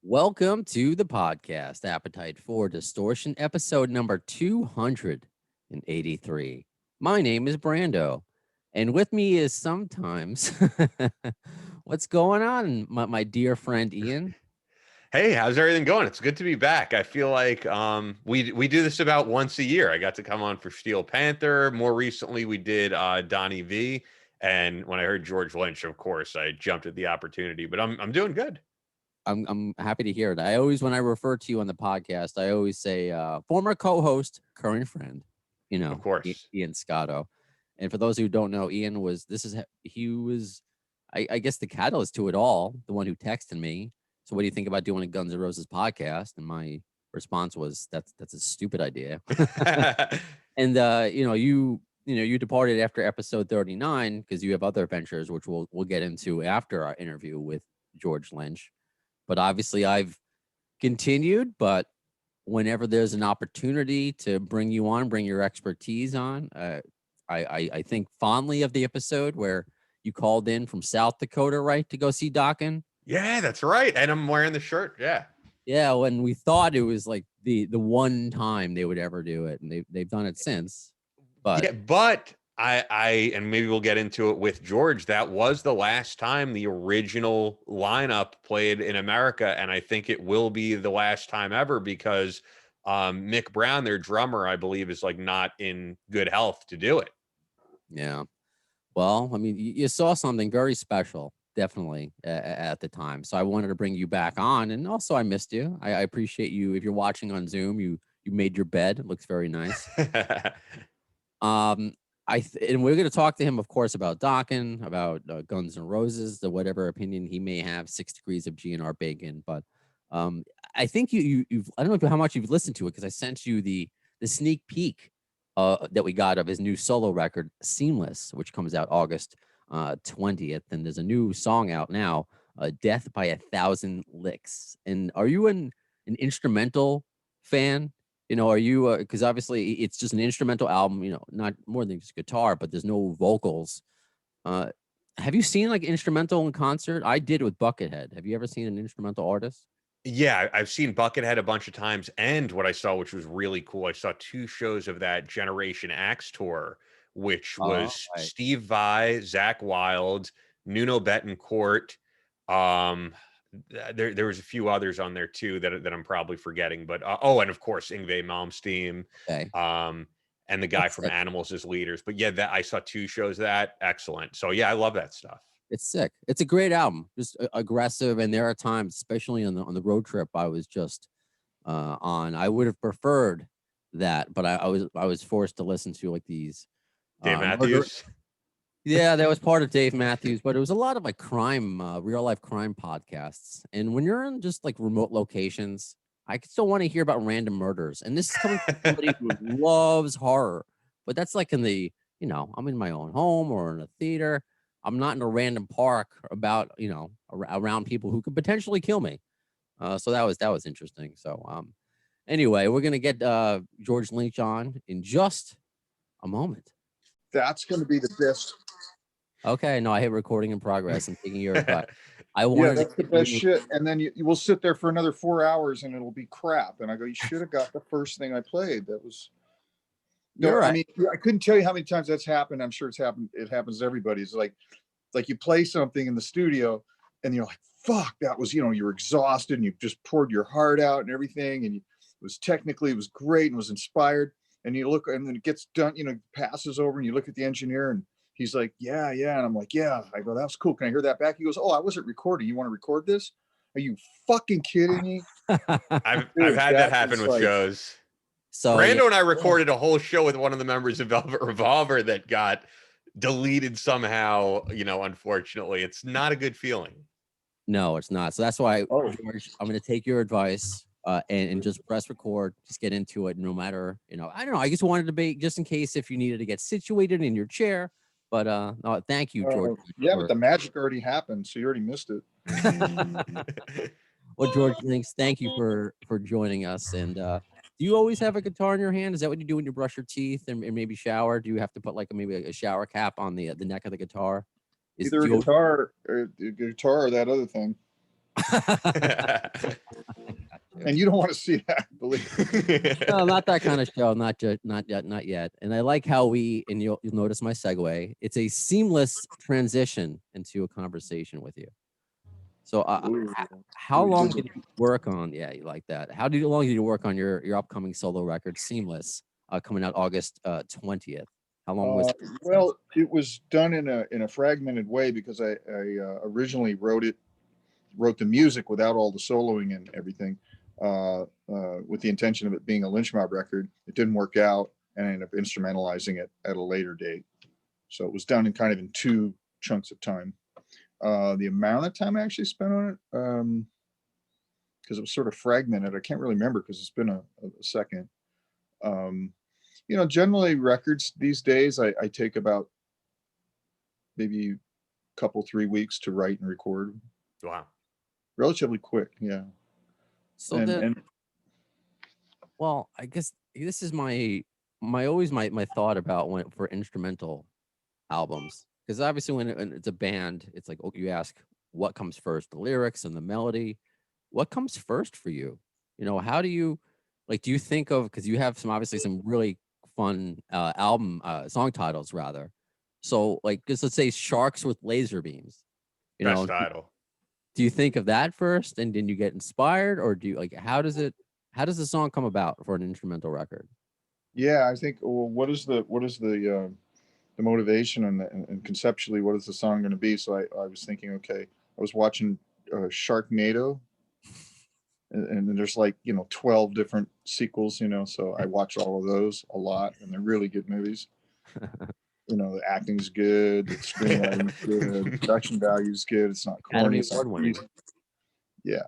Welcome to the podcast, Appetite for Distortion, episode number 283. My name is Brando, and with me is sometimes what's going on, my dear friend Ian. Hey, how's everything going? It's good to be back. I feel like we do this about once a year. I got to come on for Steel Panther. More recently, we did Donnie V. And when I heard George Lynch, of course, I jumped at the opportunity. But I'm doing good. I'm happy to hear it. I always, when I refer to you on the podcast, I always say former co-host, current friend, Of course. Ian Scotto. And for those who don't know, Ian was I guess the catalyst to it all, the one who texted me. So what do you think about doing a Guns N' Roses podcast? And my response was, that's a stupid idea. And you departed after episode 39 because you have other ventures, which we'll get into after our interview with George Lynch. But obviously I've continued, but whenever there's an opportunity to bring you on, bring your expertise on, I think fondly of the episode where you called in from South Dakota, right, to go see Dokken. Yeah, that's right. And I'm wearing the shirt. Yeah. Yeah, when we thought it was like the one time they would ever do it, and they've done it since. But yeah, but I and maybe we'll get into it with George. That was the last time the original lineup played in America, and I think it will be the last time ever because Mick Brown, their drummer, I believe, is like not in good health to do it. yeah, well, I mean, you saw something very special, definitely at the time. So I wanted to bring you back on, and also I missed you. I appreciate you. If you're watching on Zoom, you made your bed. It looks very nice. And we're going to talk to him, of course, about Dokken, about Guns N' Roses, the whatever opinion he may have, 6 degrees of GNR bacon. But I think you've I don't know how much you've listened to it because I sent you the sneak peek that we got of his new solo record, Seamless, which comes out August 20th. And there's a new song out now, Death by a Thousand Licks. And are you an instrumental fan? Are you because obviously it's just an instrumental album, not more than just guitar, but there's no vocals. Have you seen like instrumental in concert? I did with Buckethead. Have you ever seen an instrumental artist? Yeah, I've seen Buckethead a bunch of times, and what I saw, which was really cool, I saw 2 shows of that Generation Axe tour, which Oh, was right. Steve Vai, Zach Wilde, Nuno Bettencourt. Um, there was a few others on there too that I'm probably forgetting, but and of course Yngwie Malmsteen, Okay. and the guy from Animals as leaders. But yeah, that I saw 2 shows of that. Excellent. So yeah, I love that stuff. It's sick. It's a great album, just aggressive. And there are times, especially on the road trip, I was just on. I would have preferred that, but I was forced to listen to like these Dave Matthews. Yeah, that was part of Dave Matthews, but it was a lot of like crime, real life crime podcasts. And when you're in just like remote locations, I still want to hear about random murders. And this is coming from somebody who loves horror, but that's like I'm in my own home or in a theater. I'm not in a random park about, around people who could potentially kill me. So that was interesting. So, anyway, we're going to get George Lynch on in just a moment. That's going to be the best. Okay, no, I hit recording in progress and taking your advice. I Yeah, that's the best shit. And then you will sit there for another 4 hours and it'll be crap. And I go, you should have got the first thing I played. That was. No, You're right. I mean, I couldn't tell you how many times that's happened. I'm sure it's happened. It happens to everybody. It's like you play something in the studio and you're like, fuck, that was, you're exhausted and you just poured your heart out and everything. And it was great and was inspired. And you look, and then it gets done, passes over and you look at the engineer and he's like, yeah. And I'm like, yeah. I go, that was cool. Can I hear that back? He goes, oh, I wasn't recording. You want to record this? Are you fucking kidding me? I've had that happen with shows. So Brando and I recorded a whole show with one of the members of Velvet Revolver that got deleted somehow, unfortunately. It's not a good feeling. No, it's not. So that's why, George, I'm going to take your advice. And just press record, just get into it. No matter, I don't know. I just wanted to be just in case if you needed to get situated in your chair. But no, thank you, George. Yeah, but the magic already happened, so you already missed it. Well, George, thank you for joining us. And do you always have a guitar in your hand? Is that what you do when you brush your teeth and maybe shower? Do you have to put like maybe a shower cap on the neck of the guitar? Either a guitar or that other thing. And you don't want to see that, believe me. No, not that kind of show. Not yet. And I like how and you'll notice my segue. It's a seamless transition into a conversation with you. So, how long did you work on? Yeah, you like that. How long did you work on your upcoming solo record, Seamless, coming out August 20th? How long was it? Well, it was done in a fragmented way because I originally wrote the music without all the soloing and everything, with the intention of it being a Lynch Mob record. It didn't work out, and I ended up instrumentalizing it at a later date. So it was done in two chunks of time. The amount of time I actually spent on it, because it was sort of fragmented, I can't really remember because it's been a second. Generally records these days, I take about maybe a couple, 3 weeks to write and record. Wow. Relatively quick. Yeah. So well, I guess this is my thought about for instrumental albums, because obviously when it's a band, it's like, you ask what comes first, the lyrics and the melody. What comes first for you? How do you do you think of, because you have obviously some really fun album song titles rather. So just let's say Sharks with Laser Beams. Best title. Do you think of that first and then you get inspired, or do you how does the song come about for an instrumental record? Yeah, I think, well, what is the motivation and conceptually what is the song going to be? So I was thinking, okay, I was watching Sharknado, and then there's 12 different sequels, so I watch all of those a lot, and they're really good movies. The acting's good, the screenwriting's good, production value's good, it's not corny, it's not easy. Yeah.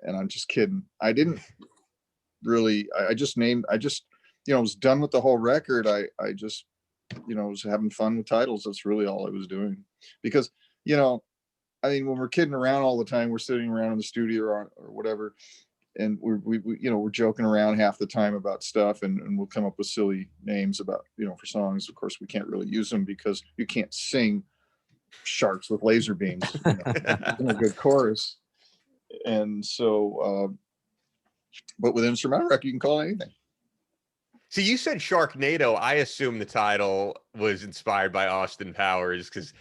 And I'm just kidding. I didn't really, I just was done with the whole record. I just, was having fun with titles. That's really all I was doing. Because, when we're kidding around all the time, we're sitting around in the studio or whatever, and we're joking around half the time about stuff, and we'll come up with silly names about, for songs. Of course, we can't really use them because you can't sing Sharks with Laser Beams in a good chorus. And so, but with instrumental record, you can call it anything. So you said Sharknado. I assume the title was inspired by Austin Powers because,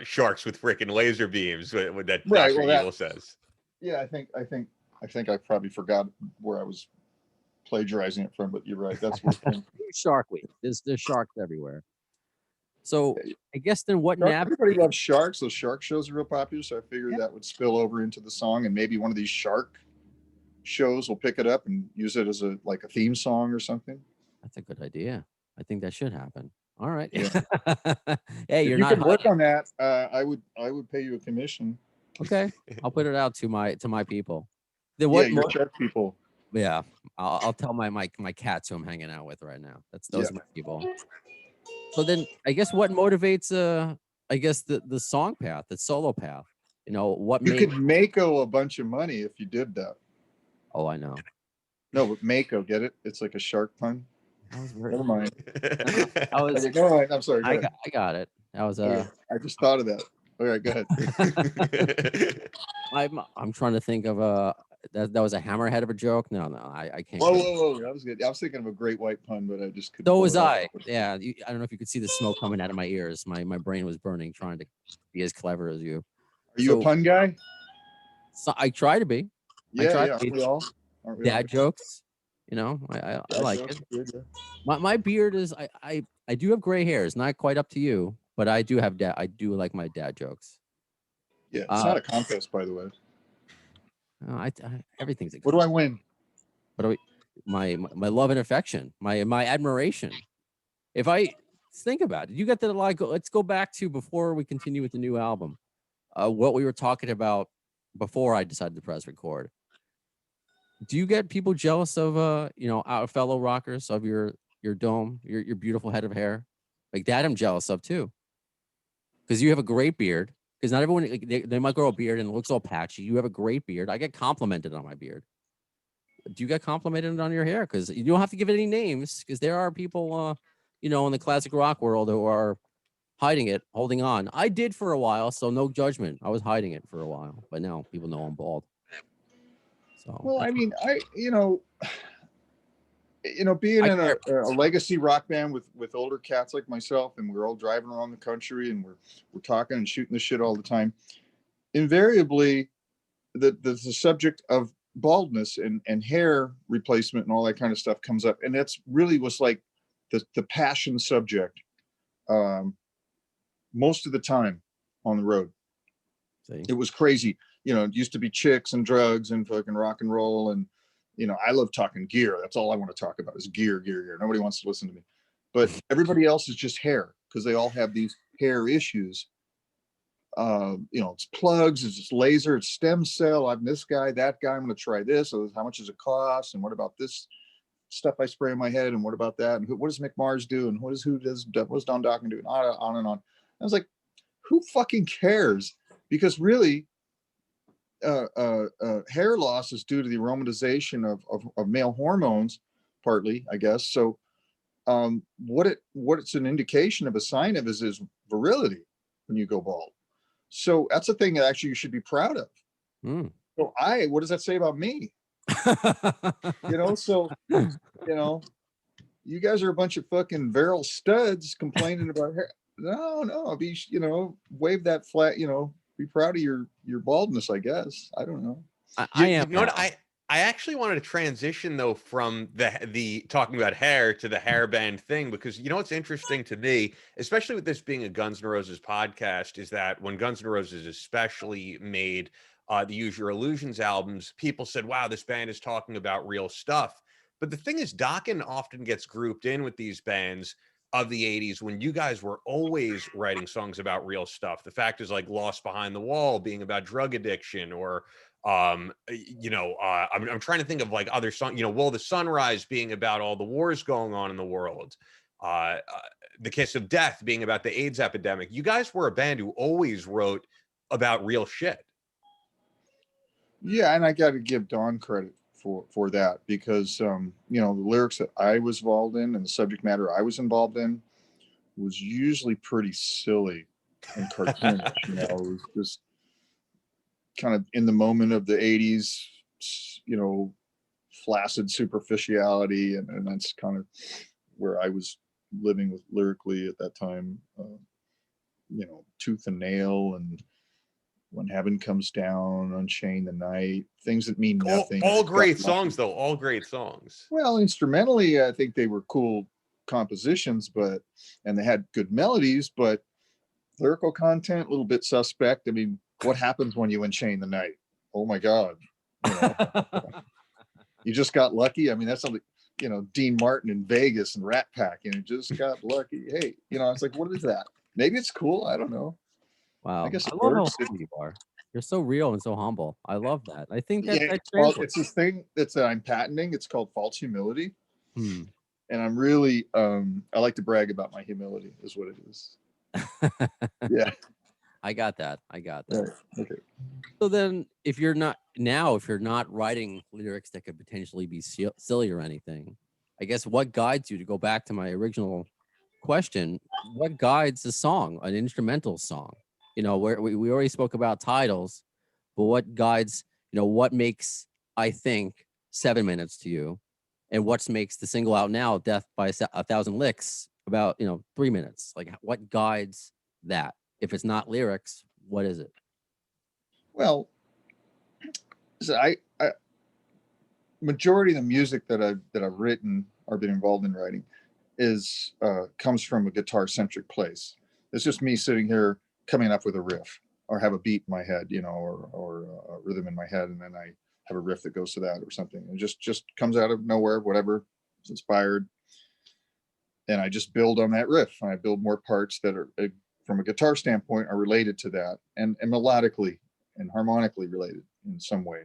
sharks with freaking laser beams, what that Dr. Evil says. Yeah, I think I probably forgot where I was plagiarizing it from, but you're right. That's what Shark Week. There's sharks everywhere. So I guess then everybody loves sharks. Those shark shows are real popular, so I figured that would spill over into the song, and maybe one of these shark shows will pick it up and use it as a theme song or something. That's a good idea. I think that should happen. All right. Yeah. Hey, you could work on that. I would pay you a commission. Okay, I'll put it out to my people. Your shark people. Yeah, I'll tell my cats who I'm hanging out with right now. Those are my people. So then, I guess what motivates the song path, the solo path. You could Mako a bunch of money if you did that. Oh, I know. No, but Mako, get it? It's like a shark pun. Never mind. I'm sorry. I got it. That was I just thought of that. All right, go ahead. I'm trying to think of that was a hammerhead of a joke. No, I can't. Whoa! That was good. I was thinking of a great white pun, but I just couldn't. So was I. Yeah, I don't know if you could see the smoke coming out of my ears. My brain was burning trying to be as clever as you. Are you a pun guy? So I try to be. Yeah. Aren't we dad jokes. I like it. Good, yeah. My beard is I do have gray hairs, not quite up to you, but I do like my dad jokes. Yeah, it's not a contest, by the way. Everything's. What do I win? My love and affection, my admiration. If I think about it, you got that let's go back to before we continue with the new album. What we were talking about before I decided to press record. Do you get people jealous of our fellow rockers, of your dome, your beautiful head of hair? Like that I'm jealous of too. Because you have a great beard. Because not everyone, they might grow a beard and it looks all patchy. You have a great beard. I get complimented on my beard. Do you get complimented on your hair? Because you don't have to give it any names. Because there are people, in the classic rock world who are, hiding it, holding on. I did for a while, so no judgment. I was hiding it for a while, but now people know I'm bald. So Well, I that's mean, being I in care. a legacy rock band with older cats like myself, and we're all driving around the country, and we're talking and shooting the shit all the time. Invariably, the subject of baldness and hair replacement and all that kind of stuff comes up, and that's really was like the passion subject most of the time on the road. See. It was crazy. It used to be chicks and drugs and fucking rock and roll, and I love talking gear. That's all I want to talk about is gear. Nobody wants to listen to me, but everybody else is just hair, because they all have these hair issues. It's plugs, it's just laser, it's stem cell. I'm this guy, that guy. I'm going to try this. So how much does it cost? And what about this stuff I spray in my head? And what about that? And what does Mick Mars do? And what does Don Dokken do? And on and on. I was like, who fucking cares? Because really, hair loss is due to the aromatization of male hormones, partly, I guess. So what it's an indication of, a sign of, is virility when you go bald. So that's a thing that actually you should be proud of. So what does that say about me? So you guys are a bunch of fucking virile studs complaining about hair. No, wave that flag, be proud of your baldness, I guess. I don't know. I am. You know what? I actually wanted to transition though from the talking about hair to the hairband thing, because what's interesting to me, especially with this being a Guns N' Roses podcast, is that when Guns N' Roses especially made the Use Your Illusions albums, people said, wow, this band is talking about real stuff. But the thing is, Dokken often gets grouped in with these bands of the 80s when you guys were always writing songs about real stuff. The fact is, like Lost Behind the Wall being about drug addiction, or I'm trying to think of like other songs, Will the Sunrise being about all the wars going on in the world, The Kiss of Death being about the AIDS epidemic. You guys were a band who always wrote about real shit. Yeah, and I got to give Don credit for that, because the lyrics that I was involved in and the subject matter I was involved in was usually pretty silly and cartoonish. It was just kind of in the moment of the 80s, flaccid superficiality, and that's kind of where I was living with lyrically at that time. Tooth and Nail, and When Heaven Comes Down, Unchain the Night, things that mean nothing. All great songs, though. All great songs. Well, instrumentally, I think they were cool compositions, and they had good melodies, but lyrical content, a little bit suspect. I mean, what happens when you unchain the night? Oh my God. You just got lucky. I mean, that's something, Dean Martin in Vegas and Rat Pak, and it just got lucky. Hey, it's like, what is that? Maybe it's cool. I don't know. Wow. I guess I love how humble you are. You're so real and so humble. I love that. I think that well, it's this thing that I'm patenting. It's called false humility. And I'm really, I like to brag about my humility, is what it is. Yeah. I got that. Right. Okay. So then, if you're not writing lyrics that could potentially be silly or anything, I guess what guides you, to go back to my original question, what guides a song, an instrumental song? Where we already spoke about titles, but what guides, what makes, I think, 7 minutes to you, and what makes the single out now, Death by a Thousand Licks, about 3 minutes? Like, what guides that? If it's not lyrics, what is it? Well, so I majority of the music that I've written or been involved in writing comes from a guitar centric place. It's just me sitting here coming up with a riff, or have a beat in my head, or a rhythm in my head, and then I have a riff that goes to that or something. It just comes out of nowhere, whatever is inspired, and I just build on that riff, and I build more parts that are, from a guitar standpoint, are related to that, and melodically and harmonically related in some way,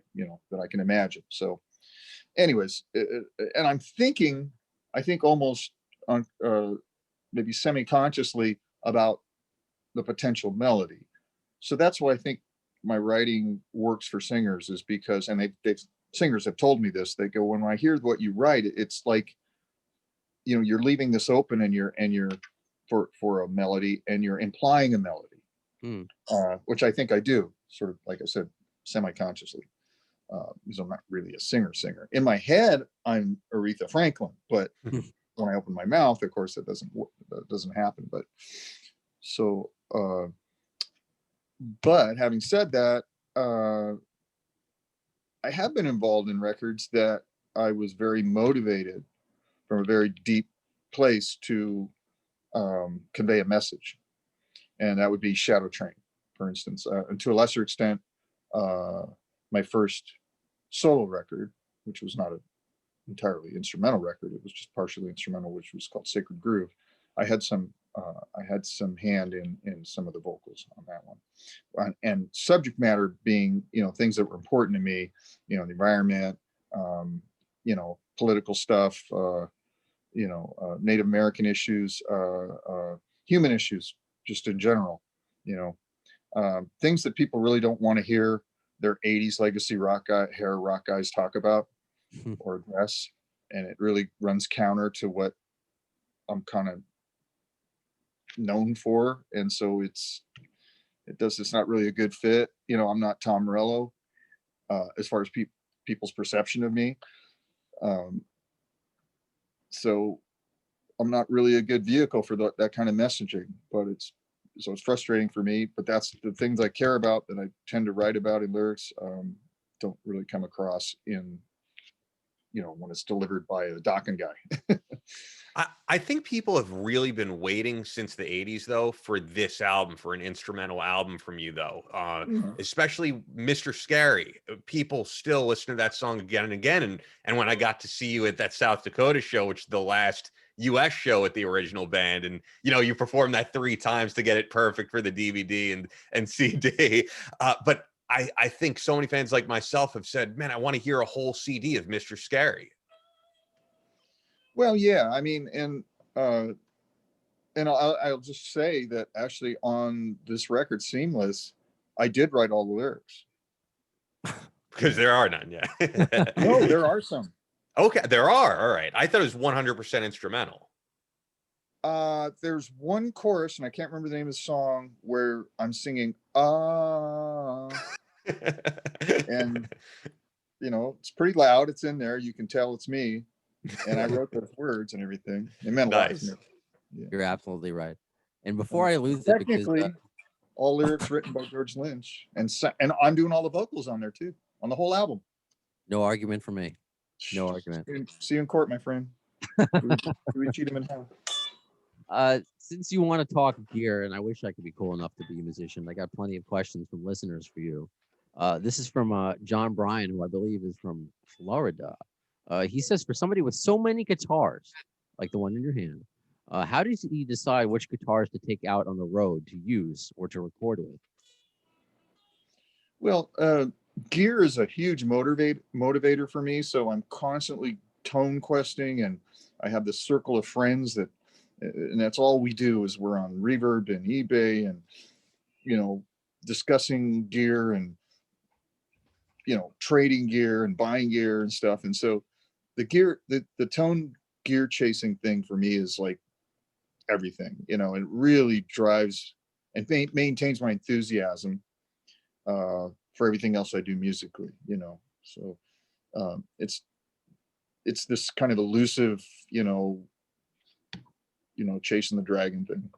that I can imagine. So anyways, and I'm thinking, I think almost on maybe semi-consciously about the potential melody. So that's why I think my writing works for singers, is because, and singers have told me this, they go, when I hear what you write, it's like, you're leaving this open, and you're for a melody, and you're implying a melody, which I think I do, sort of, like I said, semi-consciously, because I'm not really a singer. In my head, I'm Aretha Franklin, but when I open my mouth, of course, that doesn't happen. But so, but having said that, I have been involved in records that I was very motivated from a very deep place to convey a message, and that would be Shadow Train, for instance, and to a lesser extent, my first solo record, which was not an entirely instrumental record, it was just partially instrumental, which was called Sacred Groove. I had some hand in some of the vocals on that one, and subject matter being, things that were important to me, the environment, political stuff, Native American issues, human issues, just in general, things that people really don't want to hear their 80s legacy rock guys talk about or address. And it really runs counter to what I'm kind of known for. And so it's not really a good fit. I'm not Tom Morello, as far as people's perception of me. So I'm not really a good vehicle for that kind of messaging, but it's frustrating for me. But that's the things I care about, that I tend to write about in lyrics, don't really come across in, when it's delivered by a Dokken guy. I think people have really been waiting since the 80s, though, for this album, for an instrumental album from you, though, especially Mr. Scary. People still listen to that song again and again. And when I got to see you at that South Dakota show, which is the last US show at the original band, and you performed that 3 times to get it perfect for the DVD and CD. But I think so many fans like myself have said, man, I want to hear a whole CD of Mr. Scary. Well, yeah, I mean, and I'll just say that actually on this record, Seamless, I did write all the lyrics. Because there are none, yeah. No, there are some. Okay, there are. All right. I thought it was 100% instrumental. There's one chorus, and I can't remember the name of the song, where I'm singing, and, it's pretty loud. It's in there. You can tell it's me. And I wrote those words and everything. It meant a lot to me. Yeah. You're absolutely right. And before I lose it, technically, all lyrics written by George Lynch, and I'm doing all the vocals on there too, on the whole album. No argument for me. No argument. See you in court, my friend. Do we cheat him in hell? Since you want to talk gear, and I wish I could be cool enough to be a musician, I got plenty of questions from listeners for you. This is from John Bryan, who I believe is from Florida. He says, for somebody with so many guitars, like the one in your hand, how does he decide which guitars to take out on the road to use or to record with? Well, gear is a huge motivator for me. So I'm constantly tone questing, and I have this circle of friends and that's all we do, is we're on Reverb and eBay and, discussing gear and, trading gear and buying gear and stuff. And so the gear, the tone gear chasing thing for me is like everything, it really drives and maintains my enthusiasm for everything else I do musically, so it's this kind of elusive, chasing the dragon thing.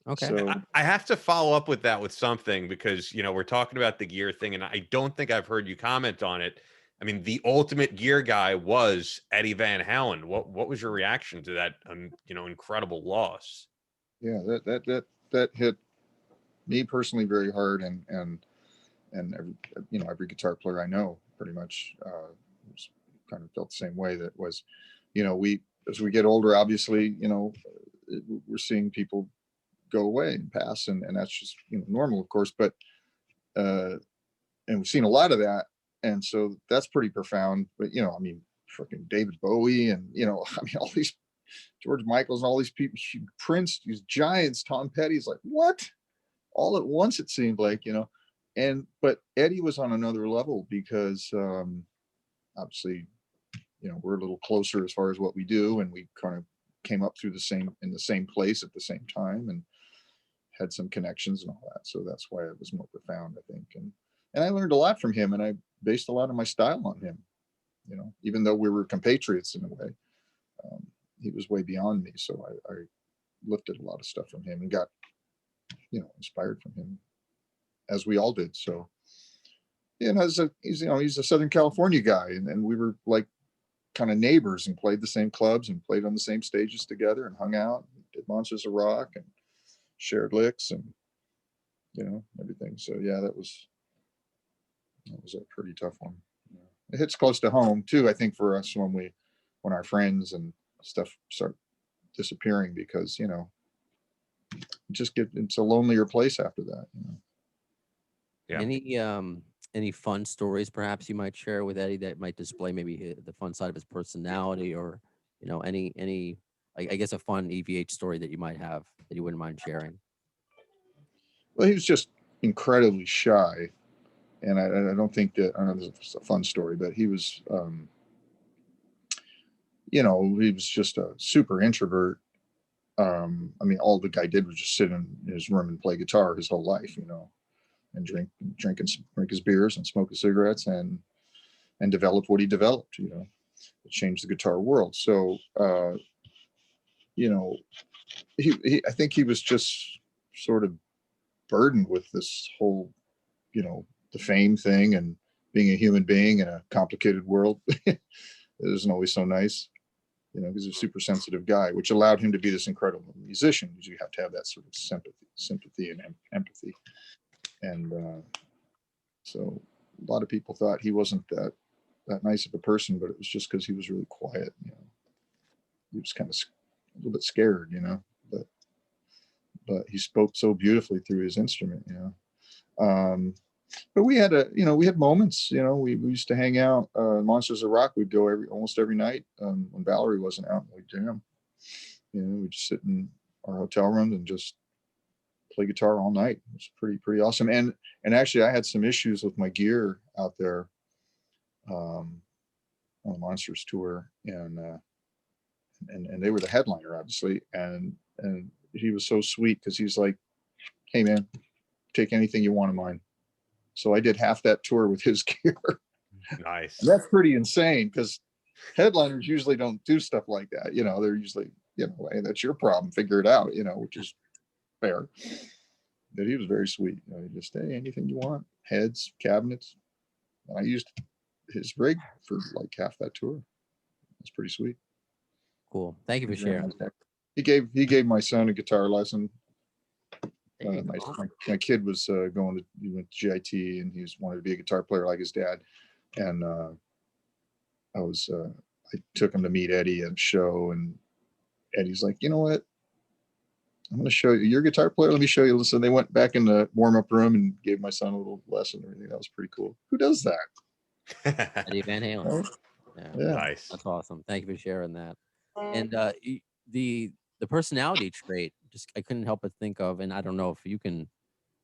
Okay. So I have to follow up with that with something, because, we're talking about the gear thing, and I don't think I've heard you comment on it. I mean, the ultimate gear guy was Eddie Van Halen. What was your reaction to that, incredible loss? Yeah, that hit me personally very hard, and every guitar player I know pretty much kind of felt the same way. That was, as we get older, obviously, we're seeing people go away and pass, and that's just normal, of course, but and we've seen a lot of that, and so that's pretty profound. But freaking David Bowie, and all these George Michaels and all these people, Prince, these giants, Tom Petty's, like, what, all at once, it seemed like, but Eddie was on another level, because obviously we're a little closer as far as what we do, and we kind of came up through in the same place at the same time, and had some connections and all that. So that's why it was more profound, I think. And I learned a lot from him, and I based a lot of my style on him. You know, even though we were compatriots in a way, he was way beyond me. So I lifted a lot of stuff from him and got, you know, inspired from him, as we all did. So, yeah, and he's a Southern California guy, and we were like kind of neighbors and played the same clubs and played on the same stages together and hung out, and did Monsters of Rock and shared licks and, you know, everything. So yeah, that was a pretty tough one. Yeah. It hits close to home too, I think, for us when our friends and stuff start disappearing, because, you know, it's a lonelier place after that, you know. Yeah. Any fun stories perhaps you might share with Eddie that might display maybe the fun side of his personality, or, you know, any I guess a fun EVH story that you might have that you wouldn't mind sharing? Well, he was just incredibly shy, and I don't think that, I don't know if it's a fun story, but he was, you know, he was just a super introvert. I mean, all the guy did was just sit in his room and play guitar his whole life, you know, and drink his beers and smoke his cigarettes and develop what he developed, you know. It changed the guitar world. So, you know, I think he was just sort of burdened with this whole, you know, the fame thing and being a human being in a complicated world. It isn't always so nice, you know, because he's a super sensitive guy, which allowed him to be this incredible musician, because you have to have that sort of sympathy and empathy. And so a lot of people thought he wasn't that nice of a person, but it was just because he was really quiet. You know, he was kind of a little bit scared, you know, but he spoke so beautifully through his instrument, you know. But we had moments, you know. We used to hang out, Monsters of Rock. We'd go almost every night, when Valerie wasn't out, and we'd jam. You know, we'd just sit in our hotel rooms and just play guitar all night. It was pretty awesome. And actually, I had some issues with my gear out there, on the Monsters tour, and they were the headliner, obviously. And he was so sweet, because he's like, "Hey man, take anything you want of mine." So I did half that tour with his gear. Nice. And that's pretty insane, because headliners usually don't do stuff like that. You know, they're usually, you know, hey, that's your problem, figure it out, you know, which is fair. But he was very sweet. You know, he just, hey, anything you want, heads, cabinets. And I used his rig for like half that tour. It's pretty sweet. Cool. Thank you for sharing. He gave my son a guitar lesson. There My kid was he went to GIT, and he wanted to be a guitar player like his dad. And I took him to meet Eddie at a show, and Eddie's like, "You know what? I'm going to show you. You're a guitar player. Let me show you." So they went back in the warm-up room and gave my son a little lesson and everything. That was pretty cool. Who does that? Eddie Van Halen. Right? Yeah. Nice. That's awesome. Thank you for sharing that. And the personality trait, just I couldn't help but think of, and I don't know if you can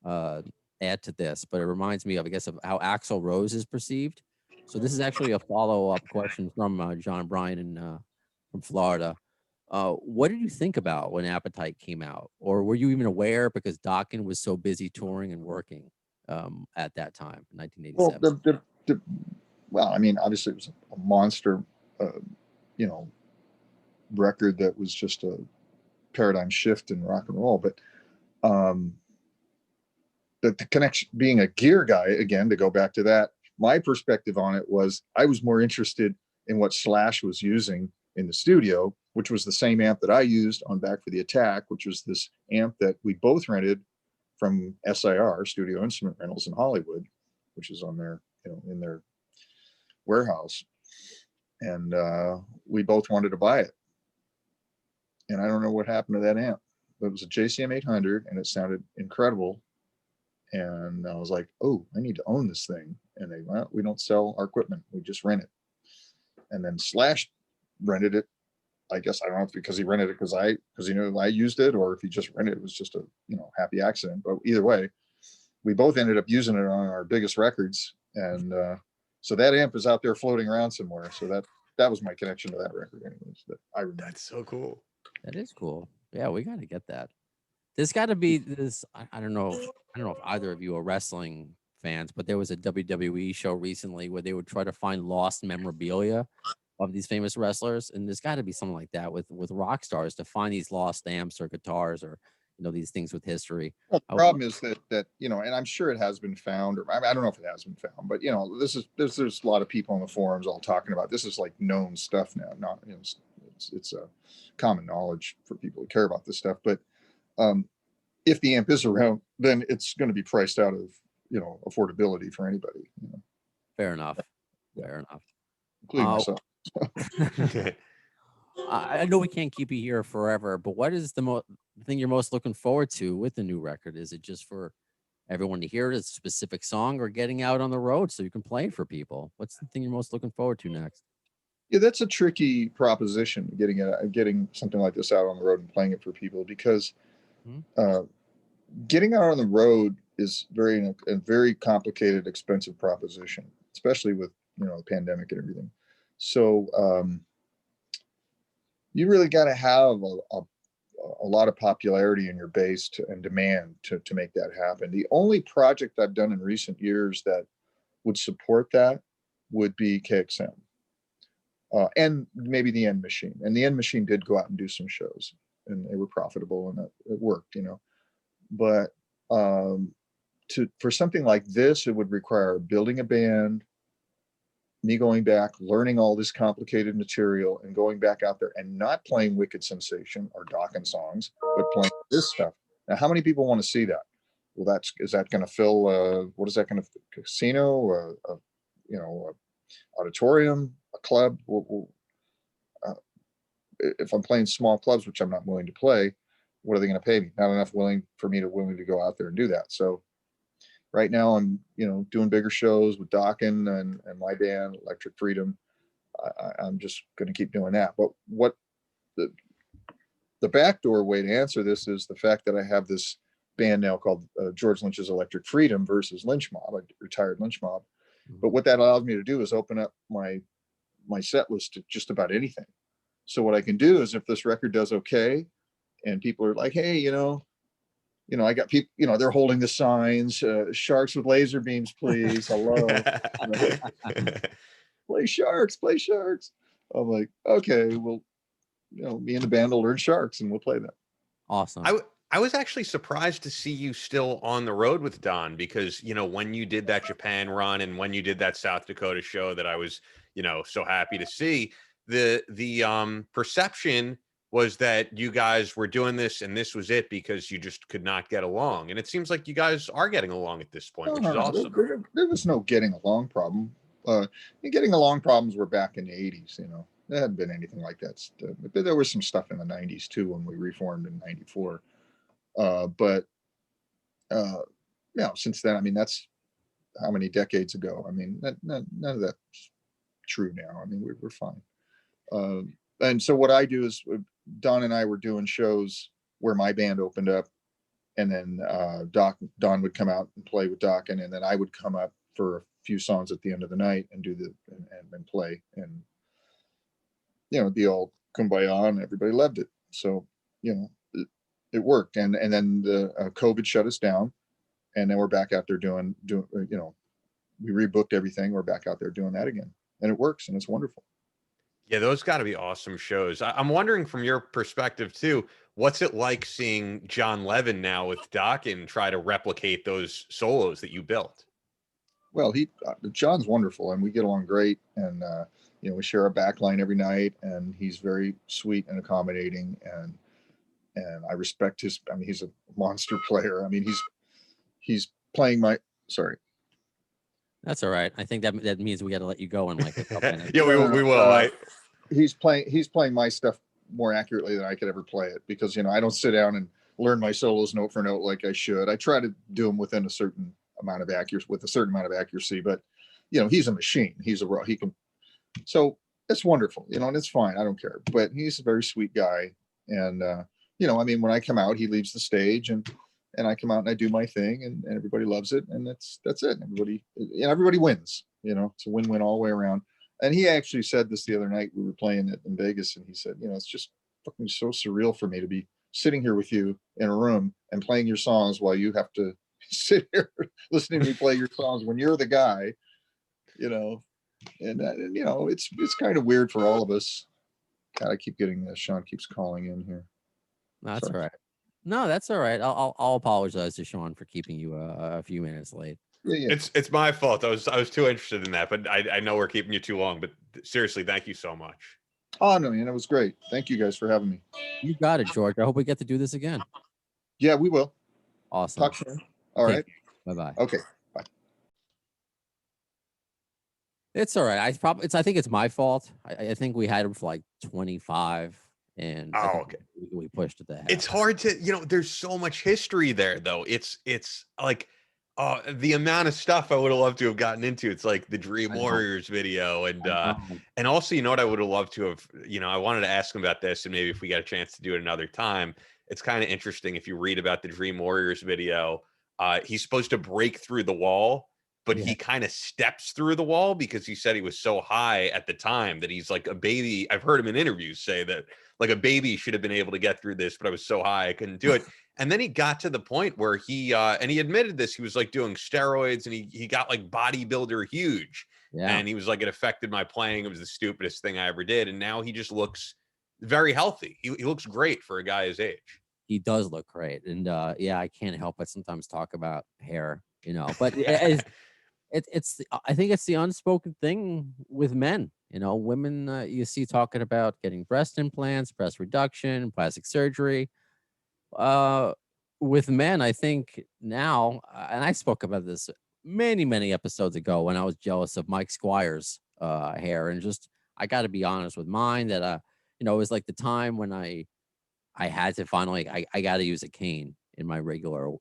add to this, but it reminds me of, I guess, of how Axl Rose is perceived. So this is actually a follow-up question from John Bryan from Florida. What did you think about when Appetite came out, or were you even aware, because Dokken was so busy touring and working at that time in 1987? Well, I mean, obviously it was a monster, you know, record that was just a paradigm shift in rock and roll. But the connection, being a gear guy, again, to go back to that, my perspective on it was, I was more interested in what Slash was using in the studio, which was the same amp that I used on Back for the Attack, which was this amp that we both rented from SIR, Studio Instrument Rentals in Hollywood, which is on their, you know, in their warehouse. And we both wanted to buy it. And I don't know what happened to that amp, but it was a JCM 800, and it sounded incredible. And I was like, "Oh, I need to own this thing." And they went, "We don't sell our equipment, we just rent it." And then Slash rented it. I guess, I don't know if because he rented it because he knew I used it, or if he just rented it, it was just a, you know, happy accident. But either way, we both ended up using it on our biggest records. And so that amp is out there floating around somewhere. So that was my connection to that record, anyways. That I remember. That's so cool. That is cool. Yeah, we got to get that. There's got to be this. I don't know. I don't know if either of you are wrestling fans, but there was a WWE show recently where they would try to find lost memorabilia of these famous wrestlers, and there's got to be something like that with rock stars to find these lost amps or guitars or these things with history. Well, I the would problem is that and I'm sure it has been found, or I don't know if it has been found, but there's a lot of people on the forums all talking about this is like known stuff now. Not it's a common knowledge for people who care about this stuff. But if the amp is around, then it's going to be priced out of affordability for anybody. Fair enough. Fair enough. Including myself. I know we can't keep you here forever, but what is the thing you're most looking forward to with the new record? Is it just for everyone to hear it as a specific song, or getting out on the road so you can play it for people? What's the thing you're most looking forward to next? Yeah, that's a tricky proposition, getting something like this out on the road and playing it for people, because getting out on the road is a very complicated, expensive proposition, especially with the pandemic and everything. So you really got to have a lot of popularity in your base and demand to make that happen. The only project I've done in recent years that would support that would be KXM. And maybe the End Machine. And the End Machine did go out and do some shows, and they were profitable, and it worked, But for something like this, it would require building a band, me going back, learning all this complicated material, and going back out there and not playing Wicked Sensation or Dokken songs, but playing this stuff. Now, how many people want to see that? Well, is that going to fill? What is that going to? Casino? Auditorium? A club? If I'm playing small clubs, which I'm not willing to play, what are they going to pay me? Not enough willing to go out there and do that. So right now I'm, doing bigger shows with Dokken and my band, Electric Freedom. I'm just going to keep doing that. But what the backdoor way to answer this is the fact that I have this band now called George Lynch's Electric Freedom versus Lynch Mob, a retired Lynch Mob. But what that allows me to do is open up my set list to just about anything. So what I can do is, if this record does okay and people are like, hey, I got people, they're holding the signs, sharks with laser beams, please. Hello. Play sharks. I'm like, okay, well, me and the band will learn sharks and we'll play that. Awesome. I was actually surprised to see you still on the road with Don, because, when you did that Japan run and when you did that South Dakota show that I was, so happy to see, the perception was that you guys were doing this and this was it because you just could not get along. And it seems like you guys are getting along at this point, which is awesome. There was no getting along problem. Getting along problems were back in the 80s, There hadn't been anything like that. But there was some stuff in the 90s too when we reformed in 94. Since then, I mean, that's how many decades ago? I mean, none of that's true now. I mean, we're fine. And so what I do is, Don and I were doing shows where my band opened up, and then Don would come out and play with Dokken, and then I would come up for a few songs at the end of the night and do and play, and it'd be all kumbaya, and everybody loved it. So it worked, and then the COVID shut us down, and then we're back out there doing we rebooked everything. We're back out there doing that again, and it works, and it's wonderful. Yeah, those got to be awesome shows. I'm wondering, from your perspective too, what's it like seeing John Levin now with Dokken try to replicate those solos that you built? Well, John's wonderful, and we get along great, and we share a backline every night, and he's very sweet and accommodating, and I respect his. I mean, he's a monster player. I mean, he's playing sorry. That's all right. I think that means we got to let you go in like a couple minutes. Yeah, we will. He's playing my stuff more accurately than I could ever play it, because I don't sit down and learn my solos note for note like I should. I try to do them within a certain amount of accuracy, but he's a machine. He can. So it's wonderful, and it's fine. I don't care. But he's a very sweet guy, and I mean, when I come out, he leaves the stage, and I come out and I do my thing, and everybody loves it, and that's it. Everybody wins. It's a win-win all the way around. And he actually said this the other night. We were playing it in Vegas, and he said, it's just fucking so surreal for me to be sitting here with you in a room and playing your songs while you have to sit here listening to me play your songs when you're the guy, you know. And you know, it's kind of weird for all of us. God, I keep getting Sean keeps calling in here. That's Sorry. all right. No, that's all right. I'll apologize to Sean for keeping you a few minutes late. Yeah. It's my fault. I was too interested in that, but I know we're keeping you too long. But seriously, thank you so much. Oh no, man, it was great. Thank you guys for having me. You got it, George. I hope we get to do this again. Yeah, we will. Awesome. Talk soon. All right. Bye bye. Okay. It's all right. I think it's my fault. I think we had him for like 25, and I think okay. we pushed it to half. It's hard to, there's so much history there, though. It's like the amount of stuff I would have loved to have gotten into. It's like the Dream Warriors video, and also, what I would have loved to have, I wanted to ask him about this, and maybe if we get a chance to do it another time. It's kind of interesting if you read about the Dream Warriors video. He's supposed to break through the wall, but he kind of steps through the wall because he said he was so high at the time that he's like a baby. I've heard him in interviews say that like a baby should have been able to get through this, but I was so high I couldn't do it. And then he got to the point where he and he admitted this, he was like doing steroids, and he got like bodybuilder huge. Yeah. And he was like, it affected my playing. It was the stupidest thing I ever did. And now he just looks very healthy. He looks great for a guy his age. He does look great. And I can't help but sometimes talk about hair, but I think it's the unspoken thing with men. Women you see talking about getting breast implants, breast reduction, plastic surgery. With men, I think now, and I spoke about this many episodes ago when I was jealous of Mike Squire's hair, and just I got to be honest with mine that it was like the time when I had to finally I got to use a cane in my regular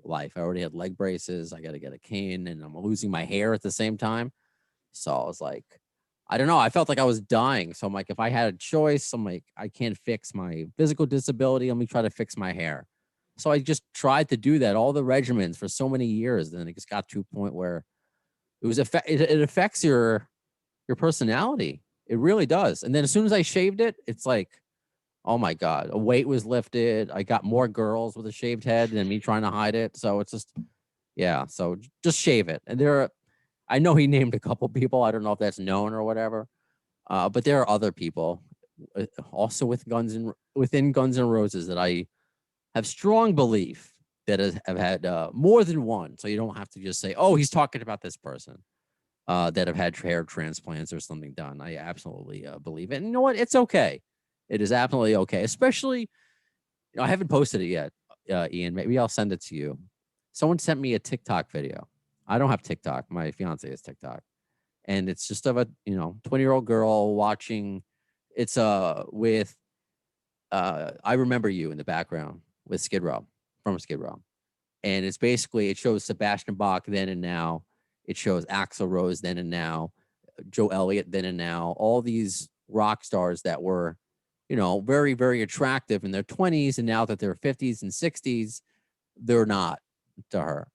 life. I already had leg braces. I got to get a cane, and I'm losing my hair at the same time. So I was like, I don't know. I felt like I was dying. So I'm like, if I had a choice, I'm like, I can't fix my physical disability. Let me try to fix my hair. So I just tried to do that, all the regimens for so many years. Then it just got to a point where it affects your personality. It really does. And then as soon as I shaved it, it's like, oh my God, a weight was lifted. I got more girls with a shaved head than me trying to hide it. So it's just, so just shave it. And I know he named a couple people. I don't know if that's known or whatever. But there are other people also within Guns N' Roses that I have strong belief that have had more than one. So you don't have to just say, oh, he's talking about this person that have had hair transplants or something done. I absolutely believe it. And you know what? It's okay. It is absolutely okay. Especially, I haven't posted it yet, Ian. Maybe I'll send it to you. Someone sent me a TikTok video. I don't have TikTok. My fiance has TikTok. And it's just of a, 20-year-old girl watching. It's with I Remember You in the background with Skid Row, from Skid Row. And it's basically, it shows Sebastian Bach then and now. It shows Axl Rose then and now, Joe Elliott then and now, all these rock stars that were, very, very attractive in their 20s. And now that they're 50s and 60s, they're not to her.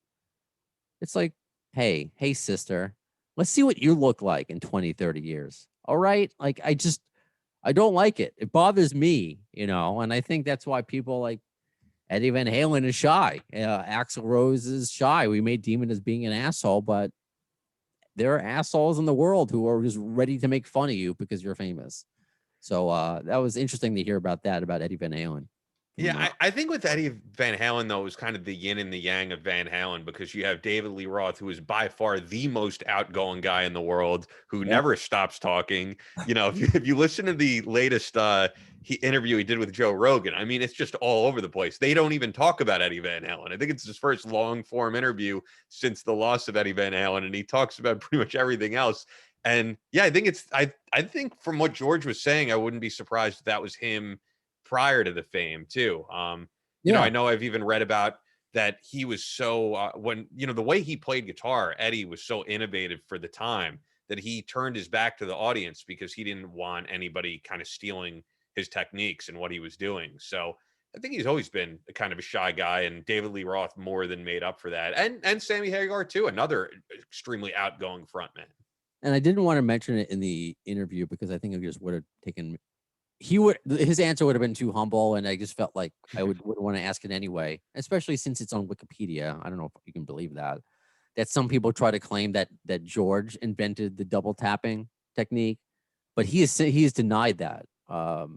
It's like, hey, sister, let's see what you look like in 20, 30 years. All right. Like, I don't like it. It bothers me, and I think that's why people like Eddie Van Halen is shy. Axl Rose is shy. We made Demon as being an asshole, but there are assholes in the world who are just ready to make fun of you because you're famous. So that was interesting to hear about Eddie Van Halen. Yeah, I think with Eddie Van Halen, though, it was kind of the yin and the yang of Van Halen, because you have David Lee Roth, who is by far the most outgoing guy in the world, who never stops talking. If you listen to the latest interview he did with Joe Rogan, I mean, it's just all over the place. They don't even talk about Eddie Van Halen. I think it's his first long form interview since the loss of Eddie Van Halen, and he talks about pretty much everything else. And yeah, I think I think from what George was saying, I wouldn't be surprised if that was him prior to the fame too. You know, I know I've even read about that he was so when the way he played guitar, Eddie was so innovative for the time that he turned his back to the audience because he didn't want anybody kind of stealing his techniques and what he was doing. So I think he's always been a kind of a shy guy, and David Lee Roth more than made up for that. And Sammy Hagar too, another extremely outgoing frontman. And I didn't want to mention it in the interview because I think it just would have taken his answer would have been too humble, and I just felt like I wouldn't want to ask it anyway, especially since it's on Wikipedia. I don't know if you can believe that some people try to claim that George invented the double tapping technique, but he has denied that